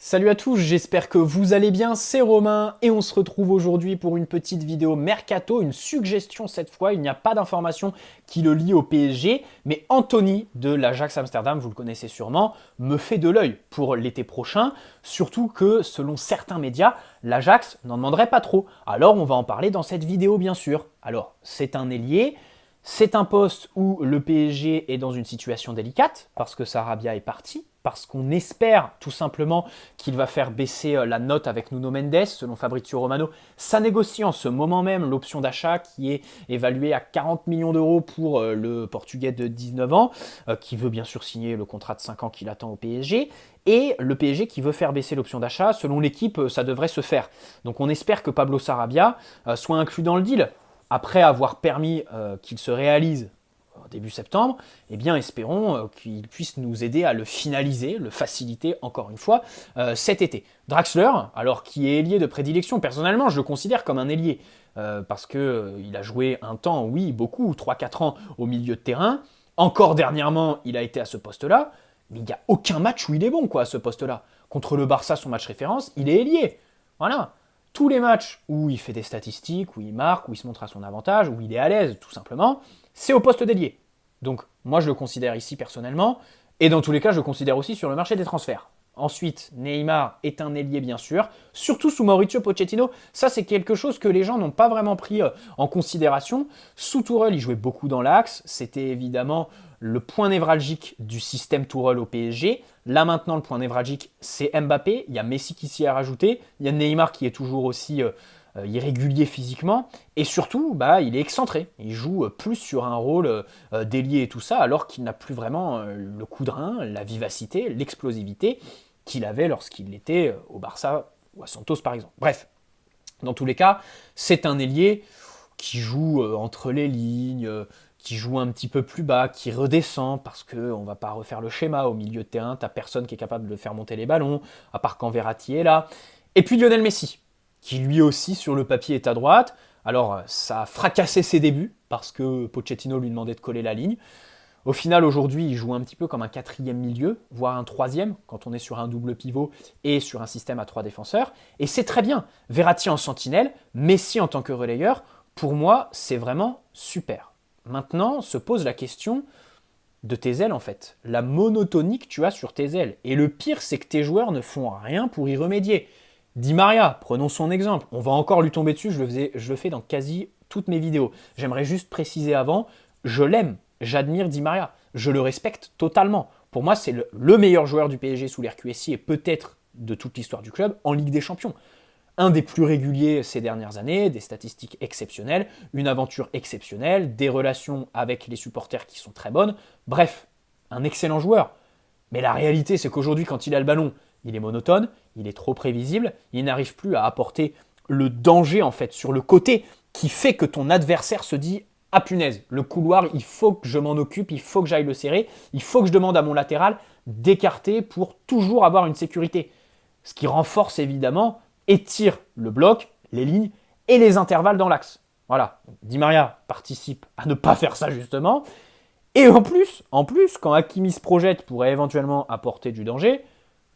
Salut à tous, j'espère que vous allez bien, c'est Romain et on se retrouve aujourd'hui pour une petite vidéo Mercato, une suggestion cette fois, il n'y a pas d'information qui le lie au PSG, mais Anthony de l'Ajax Amsterdam, vous le connaissez sûrement, me fait de l'œil pour l'été prochain, surtout que selon certains médias, l'Ajax n'en demanderait pas trop. Alors on va en parler dans cette vidéo bien sûr. Alors c'est un ailier, c'est un poste où le PSG est dans une situation délicate, parce que Sarabia est parti, parce qu'on espère tout simplement qu'il va faire baisser la note avec Nuno Mendes. Selon Fabrizio Romano, ça négocie en ce moment même l'option d'achat qui est évaluée à 40 millions d'euros pour le Portugais de 19 ans, qui veut bien sûr signer le contrat de 5 ans qu'il attend au PSG. Et le PSG qui veut faire baisser l'option d'achat, selon l'équipe, ça devrait se faire. Donc on espère que Pablo Sarabia soit inclus dans le deal. Après avoir permis qu'il se réalise début septembre, eh bien espérons qu'il puisse nous aider à le finaliser, le faciliter encore une fois cet été. Draxler, alors qui est ailier de prédilection, personnellement je le considère comme un ailier, parce qu'il a joué un temps, oui, beaucoup, 3-4 ans au milieu de terrain, encore dernièrement il a été à ce poste-là, mais il n'y a aucun match où il est bon quoi, à ce poste-là. Contre le Barça, son match référence, il est ailier. Voilà. Tous les matchs où il fait des statistiques, où il marque, où il se montre à son avantage, où il est à l'aise, tout simplement, c'est au poste d'ailier. Donc, moi, je le considère ici personnellement, et dans tous les cas, je le considère aussi sur le marché des transferts. Ensuite, Neymar est un ailier, bien sûr, surtout sous Mauricio Pochettino. Ça, c'est quelque chose que les gens n'ont pas vraiment pris en considération. Sous Tourelle, il jouait beaucoup dans l'axe. C'était évidemment le point névralgique du système Tourelle au PSG. Là, maintenant, le point névralgique, c'est Mbappé. Il y a Messi qui s'y est rajouté. Il y a Neymar qui est toujours aussi irrégulier physiquement. Et surtout, il est excentré. Il joue plus sur un rôle d'ailier et tout ça, alors qu'il n'a plus vraiment le coup de rein, la vivacité, l'explosivité qu'il avait lorsqu'il était au Barça ou à Santos par exemple. Bref, dans tous les cas, c'est un ailier qui joue entre les lignes, qui joue un petit peu plus bas, qui redescend, parce qu'on ne va pas refaire le schéma. Au milieu de terrain, tu n'as personne qui est capable de faire monter les ballons, à part quand Verratti est là. Et puis Lionel Messi, qui lui aussi sur le papier est à droite. Alors ça a fracassé ses débuts, parce que Pochettino lui demandait de coller la ligne. Au final, aujourd'hui, il joue un petit peu comme un quatrième milieu, voire un troisième, quand on est sur un double pivot et sur un système à 3 défenseurs. Et c'est très bien. Verratti en sentinelle, Messi en tant que relayeur, pour moi, c'est vraiment super. Maintenant, se pose la question de tes ailes, en fait. La monotonie que tu as sur tes ailes. Et le pire, c'est que tes joueurs ne font rien pour y remédier. Di Maria, prenons son exemple. On va encore lui tomber dessus, je le fais dans quasi toutes mes vidéos. J'aimerais juste préciser avant, je l'aime. J'admire Di Maria, je le respecte totalement. Pour moi, c'est le meilleur joueur du PSG sous l'ère QSI et peut-être de toute l'histoire du club en Ligue des Champions. Un des plus réguliers ces dernières années, des statistiques exceptionnelles, une aventure exceptionnelle, des relations avec les supporters qui sont très bonnes. Bref, un excellent joueur. Mais la réalité, c'est qu'aujourd'hui, quand il a le ballon, il est monotone, il est trop prévisible, il n'arrive plus à apporter le danger en fait sur le côté qui fait que ton adversaire se dit ah punaise, le couloir, il faut que je m'en occupe, il faut que j'aille le serrer, il faut que je demande à mon latéral d'écarter pour toujours avoir une sécurité. Ce qui renforce évidemment, étire le bloc, les lignes et les intervalles dans l'axe. Voilà, Di Maria participe à ne pas faire ça justement. Et en plus, quand Hakimi se projette pour éventuellement apporter du danger,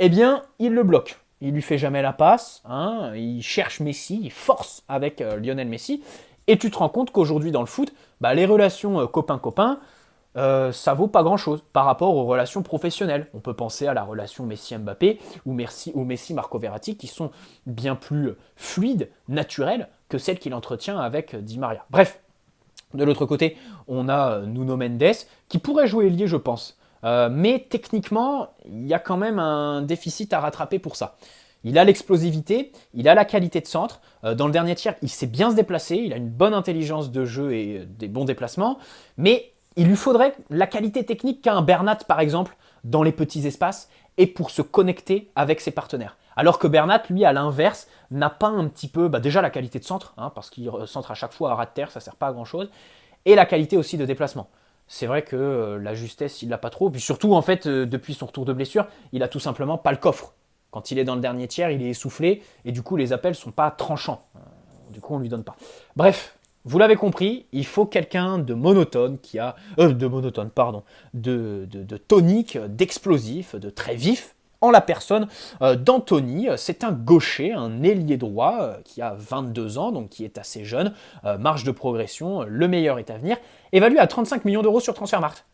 eh bien, il le bloque. Il lui fait jamais la passe, il cherche Messi, il force avec Lionel Messi. Et tu te rends compte qu'aujourd'hui dans le foot, les relations copain-copain, ça vaut pas grand-chose par rapport aux relations professionnelles. On peut penser à la relation Messi-Mbappé ou Messi-Marco Verratti qui sont bien plus fluides, naturelles que celles qu'il entretient avec Di Maria. Bref, de l'autre côté, on a Nuno Mendes qui pourrait jouer ailier, je pense. Mais techniquement, il y a quand même un déficit à rattraper pour ça. Il a l'explosivité, il a la qualité de centre. Dans le dernier tiers, il sait bien se déplacer, il a une bonne intelligence de jeu et des bons déplacements. Mais il lui faudrait la qualité technique qu'a un Bernat, par exemple, dans les petits espaces et pour se connecter avec ses partenaires. Alors que Bernat, lui, à l'inverse, n'a pas un petit peu, déjà la qualité de centre, parce qu'il centre à chaque fois à ras de terre, ça ne sert pas à grand-chose, et la qualité aussi de déplacement. C'est vrai que la justesse, il l'a pas trop. Puis surtout, en fait, depuis son retour de blessure, il a tout simplement pas le coffre. Quand il est dans le dernier tiers, il est essoufflé et du coup, les appels sont pas tranchants. Du coup, on lui donne pas. Bref, vous l'avez compris, il faut quelqu'un de monotone de tonique, d'explosif, de très vif, en la personne d'Anthony. C'est un gaucher, un ailier droit qui a 22 ans, donc qui est assez jeune, marge de progression, le meilleur est à venir, évalué à 35 millions d'euros sur Transfermarkt.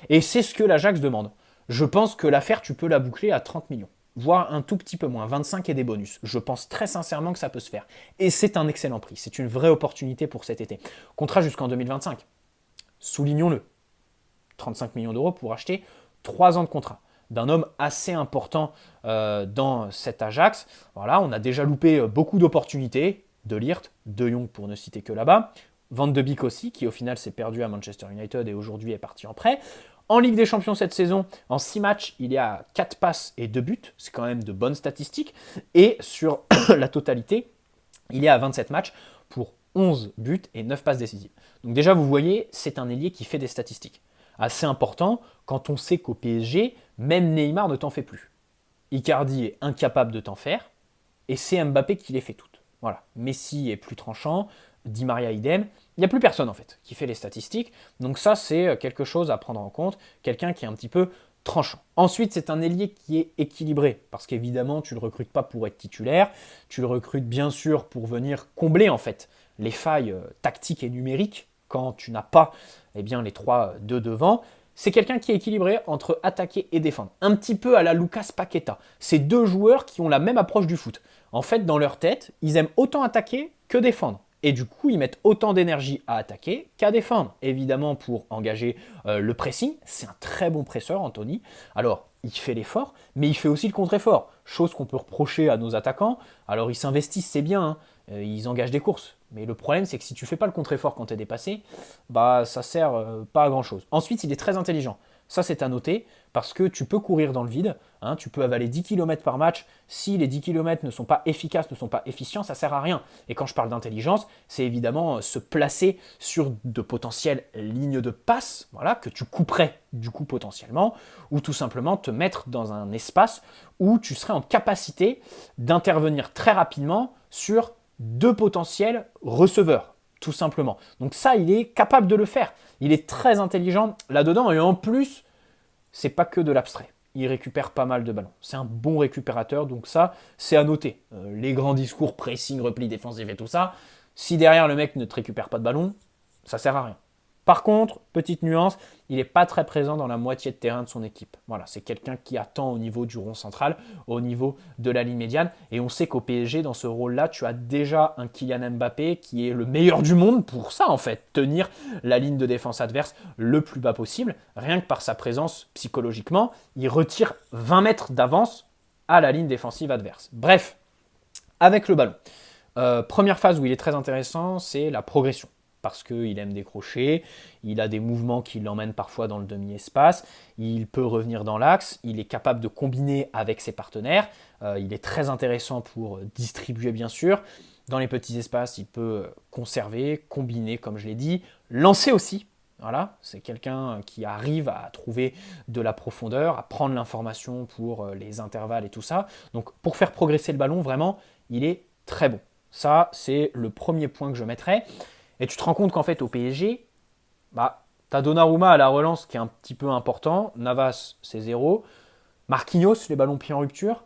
Et c'est ce que l'Ajax demande. Je pense que l'affaire, tu peux la boucler à 30 millions, voire un tout petit peu moins, 25 et des bonus. Je pense très sincèrement que ça peut se faire. Et c'est un excellent prix, c'est une vraie opportunité pour cet été. Contrat jusqu'en 2025, soulignons-le. 35 millions d'euros pour acheter 3 ans de contrat d'un homme assez important dans cet Ajax. Voilà, on a déjà loupé beaucoup d'opportunités, de Ligt, de Jong pour ne citer que là-bas, Van de Beek aussi, qui au final s'est perdu à Manchester United et aujourd'hui est parti en prêt. En Ligue des Champions cette saison, en 6 matchs, il est à 4 passes et 2 buts, c'est quand même de bonnes statistiques. Et sur la totalité, il est à 27 matchs pour 11 buts et 9 passes décisives. Donc déjà, vous voyez, c'est un ailier qui fait des statistiques. Assez important quand on sait qu'au PSG, même Neymar ne t'en fait plus. Icardi est incapable de t'en faire, et c'est Mbappé qui les fait toutes. Voilà. Messi est plus tranchant, Di Maria idem. Il n'y a plus personne en fait qui fait les statistiques. Donc ça, c'est quelque chose à prendre en compte. Quelqu'un qui est un petit peu tranchant. Ensuite, c'est un ailier qui est équilibré, parce qu'évidemment, tu ne le recrutes pas pour être titulaire, tu le recrutes bien sûr pour venir combler en fait les failles tactiques et numériques quand tu n'as pas les 3 de devant. C'est quelqu'un qui est équilibré entre attaquer et défendre. Un petit peu à la Lucas Paqueta. C'est deux joueurs qui ont la même approche du foot. En fait, dans leur tête, ils aiment autant attaquer que défendre. Et du coup, ils mettent autant d'énergie à attaquer qu'à défendre. Évidemment, pour engager le pressing, c'est un très bon presseur, Anthony. Alors, il fait l'effort, mais il fait aussi le contre-effort. Chose qu'on peut reprocher à nos attaquants. Alors, ils s'investissent, c'est bien, hein. Ils engagent des courses. Mais le problème, c'est que si tu fais pas le contre-effort quand tu es dépassé, bah ça sert pas à grand-chose. Ensuite, il est très intelligent. Ça, c'est à noter, parce que tu peux courir dans le vide, hein, tu peux avaler 10 km par match. Si les 10 km ne sont pas efficaces, ne sont pas efficients, ça sert à rien. Et quand je parle d'intelligence, c'est évidemment se placer sur de potentielles lignes de passe, voilà, que tu couperais du coup potentiellement, ou tout simplement te mettre dans un espace où tu serais en capacité d'intervenir très rapidement sur deux potentiels receveurs, tout simplement. Donc ça, il est capable de le faire. Il est très intelligent là-dedans, et en plus, c'est pas que de l'abstrait. Il récupère pas mal de ballons. C'est un bon récupérateur, donc ça, c'est à noter. Les grands discours, pressing, repli défensif et tout ça, si derrière le mec ne te récupère pas de ballon, ça sert à rien. Par contre, petite nuance, il n'est pas très présent dans la moitié de terrain de son équipe. Voilà, c'est quelqu'un qui attend au niveau du rond central, au niveau de la ligne médiane. Et on sait qu'au PSG, dans ce rôle-là, tu as déjà un Kylian Mbappé qui est le meilleur du monde pour ça, en fait. Tenir la ligne de défense adverse le plus bas possible. Rien que par sa présence psychologiquement, il retire 20 mètres d'avance à la ligne défensive adverse. Bref, avec le ballon. Première phase où il est très intéressant, c'est la progression. Parce qu'il aime décrocher, il a des mouvements qui l'emmènent parfois dans le demi-espace, il peut revenir dans l'axe, il est capable de combiner avec ses partenaires, il est très intéressant pour distribuer bien sûr. Dans les petits espaces, il peut conserver, combiner comme je l'ai dit, lancer aussi. Voilà, c'est quelqu'un qui arrive à trouver de la profondeur, à prendre l'information pour les intervalles et tout ça. Donc pour faire progresser le ballon, vraiment, il est très bon. Ça, c'est le premier point que je mettrais. Et tu te rends compte qu'en fait, au PSG, bah, tu as Donnarumma à la relance qui est un petit peu important. Navas, c'est 0. Marquinhos, les ballons pieds en rupture.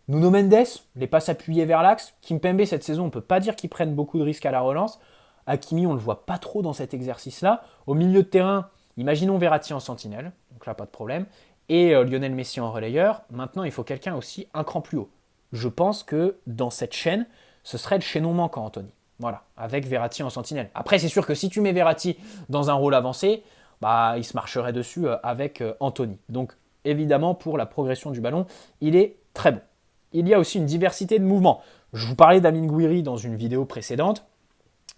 Nuno Mendes, les passes appuyées vers l'axe. Kimpembe, cette saison, on ne peut pas dire qu'ils prennent beaucoup de risques à la relance. Hakimi, on ne le voit pas trop dans cet exercice-là. Au milieu de terrain, imaginons Verratti en sentinelle. Donc là, pas de problème. Et Lionel Messi en relayeur. Maintenant, il faut quelqu'un aussi un cran plus haut. Je pense que dans cette chaîne, ce serait le chaînon manquant, Anthony. Voilà, avec Verratti en sentinelle. Après, c'est sûr que si tu mets Verratti dans un rôle avancé, bah, il se marcherait dessus avec Anthony. Donc, évidemment, pour la progression du ballon, il est très bon. Il y a aussi une diversité de mouvements. Je vous parlais d'Amine Gouiri dans une vidéo précédente.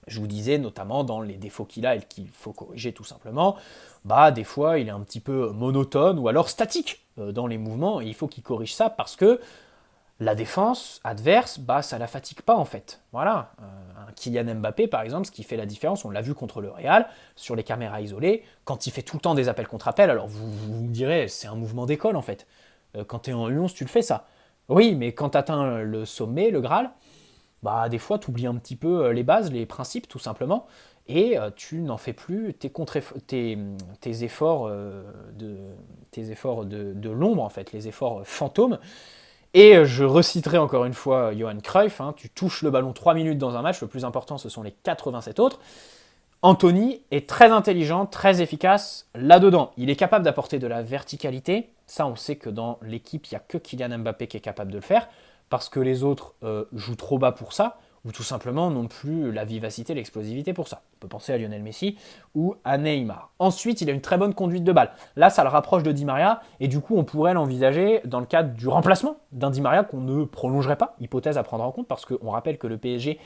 Je vous disais notamment dans les défauts qu'il a et qu'il faut corriger tout simplement, bah des fois il est un petit peu monotone ou alors statique dans les mouvements et il faut qu'il corrige ça parce que la défense adverse, bah, ça la fatigue pas en fait. Voilà, un Kylian Mbappé par exemple, ce qui fait la différence, on l'a vu contre le Real, sur les caméras isolées, quand il fait tout le temps des appels contre appels, alors vous me direz, c'est un mouvement d'école en fait. Quand tu es en U11, tu le fais ça. Oui, mais quand tu atteins le sommet, le Graal, bah des fois tu oublies un petit peu les bases, les principes tout simplement, et tu n'en fais plus tes efforts de l'ombre en fait, les efforts fantômes. Et je reciterai encore une fois Johan Cruyff, hein, tu touches le ballon 3 minutes dans un match, le plus important ce sont les 87 autres. Anthony est très intelligent, très efficace là-dedans. Il est capable d'apporter de la verticalité. Ça, on sait que dans l'équipe, il n'y a que Kylian Mbappé qui est capable de le faire, parce que les autres jouent trop bas pour ça, ou tout simplement n'ont plus la vivacité, l'explosivité pour ça. On peut penser à Lionel Messi ou à Neymar. Ensuite, il a une très bonne conduite de balle. Là, ça le rapproche de Di Maria, et du coup, on pourrait l'envisager dans le cadre du remplacement d'un Di Maria qu'on ne prolongerait pas. Hypothèse à prendre en compte, parce qu'on rappelle que le PSG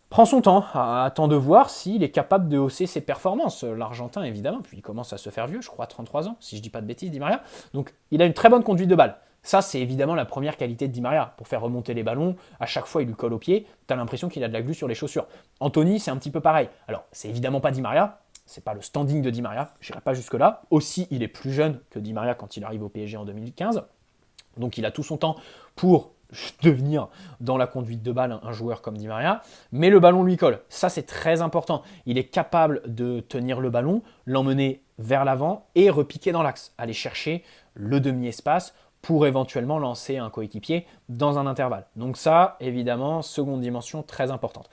prend son temps, attend de voir s'il est capable de hausser ses performances. L'Argentin, évidemment, puis il commence à se faire vieux, je crois 33 ans, si je dis pas de bêtises, Di Maria. Donc il a une très bonne conduite de balle. Ça, c'est évidemment la première qualité de Di Maria. Pour faire remonter les ballons, à chaque fois, il lui colle au pied. Tu as l'impression qu'il a de la glu sur les chaussures. Anthony, c'est un petit peu pareil. Alors, c'est évidemment pas Di Maria. C'est pas le standing de Di Maria. Je n'irai pas jusque-là. Aussi, il est plus jeune que Di Maria quand il arrive au PSG en 2015. Donc, il a tout son temps pour devenir dans la conduite de balle un joueur comme Di Maria, mais le ballon lui colle. Ça, c'est très important. Il est capable de tenir le ballon, l'emmener vers l'avant et repiquer dans l'axe, aller chercher le demi-espace pour éventuellement lancer un coéquipier dans un intervalle. Donc ça, évidemment, seconde dimension très importante.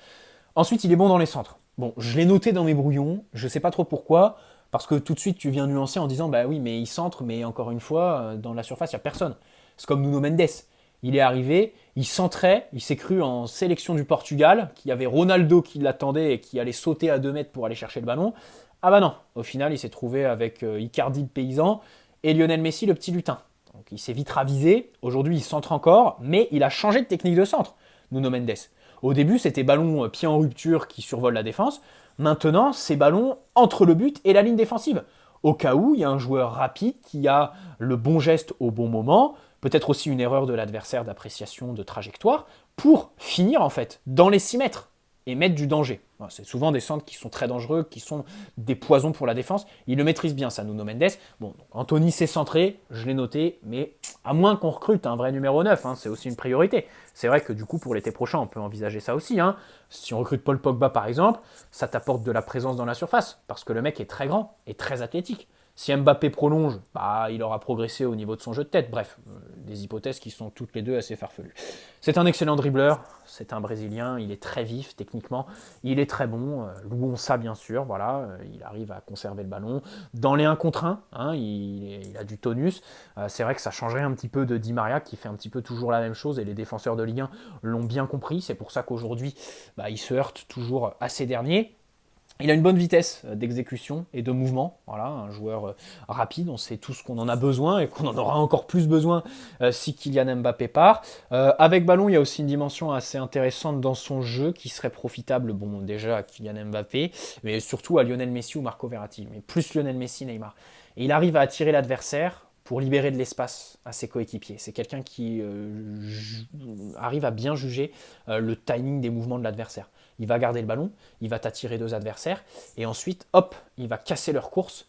Ensuite, il est bon dans les centres. Bon, je l'ai noté dans mes brouillons, je ne sais pas trop pourquoi, parce que tout de suite, tu viens nuancer en disant, bah oui, mais il centre, mais encore une fois, dans la surface, il n'y a personne. C'est comme Nuno Mendes. Il est arrivé, il centrait, il s'est cru en sélection du Portugal, qu'il y avait Ronaldo qui l'attendait et qui allait sauter à 2 mètres pour aller chercher le ballon. Ah bah non, au final, il s'est trouvé avec Icardi le paysan et Lionel Messi le petit lutin. Donc il s'est vite ravisé, aujourd'hui il centre encore, mais il a changé de technique de centre, Nuno Mendes. Au début, c'était ballon pied en rupture qui survole la défense. Maintenant, c'est ballon entre le but et la ligne défensive. Au cas où, il y a un joueur rapide qui a le bon geste au bon moment, peut-être aussi une erreur de l'adversaire d'appréciation de trajectoire, pour finir en fait dans les 6 mètres et mettre du danger. C'est souvent des centres qui sont très dangereux, qui sont des poisons pour la défense. Il le maîtrise bien, ça, Nuno Mendes. Bon, Anthony s'est centré, je l'ai noté, mais à moins qu'on recrute un vrai numéro 9, hein, c'est aussi une priorité. C'est vrai que du coup, pour l'été prochain, on peut envisager ça aussi. Hein. Si on recrute Paul Pogba, par exemple, ça t'apporte de la présence dans la surface, parce que le mec est très grand et très athlétique. Si Mbappé prolonge, bah, il aura progressé au niveau de son jeu de tête. Bref, des hypothèses qui sont toutes les deux assez farfelues. C'est un excellent dribbleur, c'est un Brésilien, il est très vif techniquement, il est très bon, louons ça bien sûr, voilà, il arrive à conserver le ballon. Dans les 1 contre 1, hein, il a du tonus. C'est vrai que ça changerait un petit peu de Di Maria qui fait un petit peu toujours la même chose et les défenseurs de Ligue 1 l'ont bien compris. C'est pour ça qu'aujourd'hui, bah, il se heurte toujours à ces derniers. Il a une bonne vitesse d'exécution et de mouvement, voilà, un joueur rapide, on sait tous qu'on en a besoin et qu'on en aura encore plus besoin si Kylian Mbappé part. Avec ballon, il y a aussi une dimension assez intéressante dans son jeu qui serait profitable, bon déjà à Kylian Mbappé, mais surtout à Lionel Messi ou Marco Verratti, mais plus Lionel Messi, Neymar. Et il arrive à attirer l'adversaire pour libérer de l'espace à ses coéquipiers. C'est quelqu'un qui arrive à bien juger le timing des mouvements de l'adversaire. Il va garder le ballon, il va t'attirer 2 adversaires, et ensuite, hop, il va casser leur course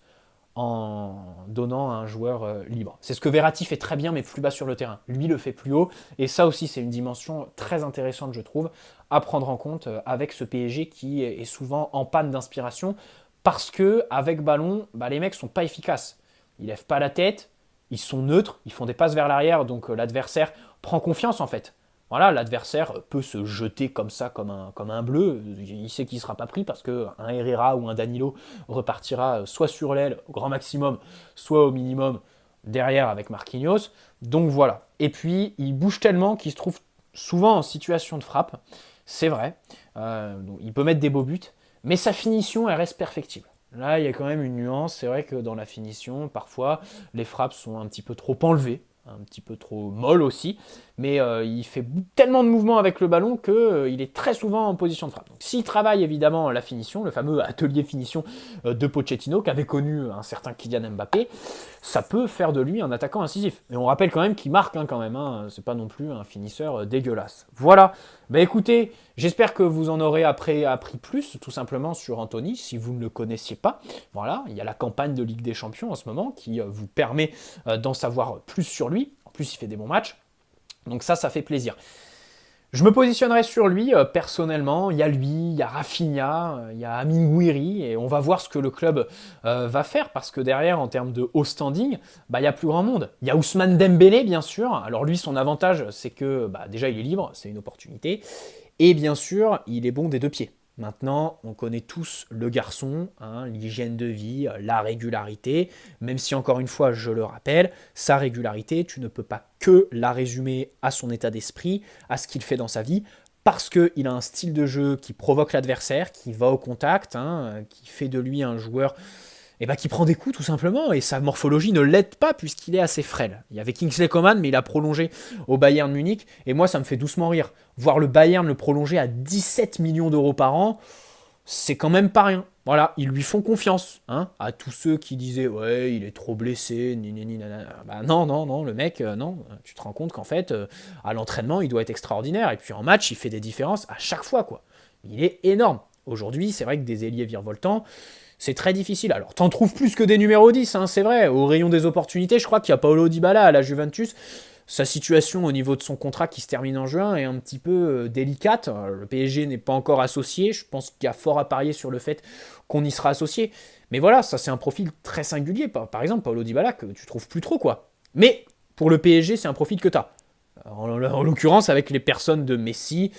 en donnant à un joueur libre. C'est ce que Verratti fait très bien, mais plus bas sur le terrain. Lui le fait plus haut, et ça aussi, c'est une dimension très intéressante, je trouve, à prendre en compte avec ce PSG qui est souvent en panne d'inspiration, parce que avec ballon, bah, les mecs sont pas efficaces. Ils lèvent pas la tête, ils sont neutres, ils font des passes vers l'arrière, donc l'adversaire prend confiance en fait. Voilà, l'adversaire peut se jeter comme ça, comme un bleu. Il sait qu'il ne sera pas pris parce qu'un Herrera ou un Danilo repartira soit sur l'aile au grand maximum, soit au minimum derrière avec Marquinhos. Donc voilà. Et puis, il bouge tellement qu'il se trouve souvent en situation de frappe. C'est vrai. Il peut mettre des beaux buts, mais sa finition, elle reste perfectible. Là, il y a quand même une nuance. C'est vrai que dans la finition, parfois, les frappes sont un petit peu trop enlevées, un petit peu trop molles aussi, mais il fait tellement de mouvements avec le ballon qu'il est très souvent en position de frappe. Donc s'il travaille évidemment la finition, le fameux atelier finition de Pochettino, qu'avait connu un certain Kylian Mbappé, ça peut faire de lui un attaquant incisif. Et on rappelle quand même qu'il marque quand même, hein. C'est pas non plus un finisseur dégueulasse. Voilà, bah écoutez, j'espère que vous en aurez appris plus, tout simplement sur Anthony, si vous ne le connaissiez pas. Voilà, il y a la campagne de Ligue des Champions en ce moment qui vous permet d'en savoir plus sur lui. En plus, il fait des bons matchs. Donc ça fait plaisir. Je me positionnerai sur lui personnellement. Il y a lui, il y a Rafinha, il y a Amine Gouiri et on va voir ce que le club va faire parce que derrière, en termes de haut standing, bah, il y a plus grand monde. Il y a Ousmane Dembélé bien sûr. Alors lui, son avantage, c'est que bah, déjà il est libre, c'est une opportunité, et bien sûr, il est bon des deux pieds. Maintenant, on connaît tous le garçon, hein, l'hygiène de vie, la régularité, même si encore une fois, je le rappelle, sa régularité, tu ne peux pas que la résumer à son état d'esprit, à ce qu'il fait dans sa vie, parce qu'il a un style de jeu qui provoque l'adversaire, qui va au contact, hein, qui fait de lui un joueur qui prend des coups tout simplement, et sa morphologie ne l'aide pas puisqu'il est assez frêle. Il y avait Kingsley Coman, mais il a prolongé au Bayern Munich, et moi ça me fait doucement rire. Voir le Bayern le prolonger à 17 millions d'euros par an, c'est quand même pas rien. Voilà, ils lui font confiance, hein, à tous ceux qui disaient ouais, il est trop blessé, Bah non, non, non, le mec, non, tu te rends compte qu'en fait, à l'entraînement, il doit être extraordinaire, et puis en match, il fait des différences à chaque fois, quoi. Il est énorme. Aujourd'hui, c'est vrai que des ailiers virevoltants, c'est très difficile. Alors, t'en trouves plus que des numéros 10, hein, c'est vrai. Au rayon des opportunités, je crois qu'il y a Paulo Dybala à la Juventus. Sa situation au niveau de son contrat qui se termine en juin est un petit peu délicate. Le PSG n'est pas encore associé. Je pense qu'il y a fort à parier sur le fait qu'on y sera associé. Mais voilà, ça c'est un profil très singulier. Par exemple, Paulo Dybala, que tu trouves plus trop, quoi. Mais pour le PSG, c'est un profil que tu as. En l'occurrence, avec les personnes de Messi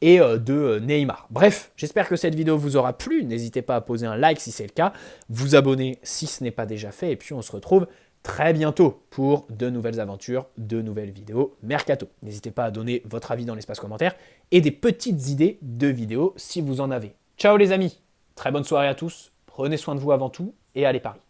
et de Neymar. Bref, j'espère que cette vidéo vous aura plu. N'hésitez pas à poser un like si c'est le cas, vous abonner si ce n'est pas déjà fait, et puis on se retrouve très bientôt pour de nouvelles aventures, de nouvelles vidéos Mercato. N'hésitez pas à donner votre avis dans l'espace commentaire et des petites idées de vidéos si vous en avez. Ciao les amis, très bonne soirée à tous, prenez soin de vous avant tout et allez Paris.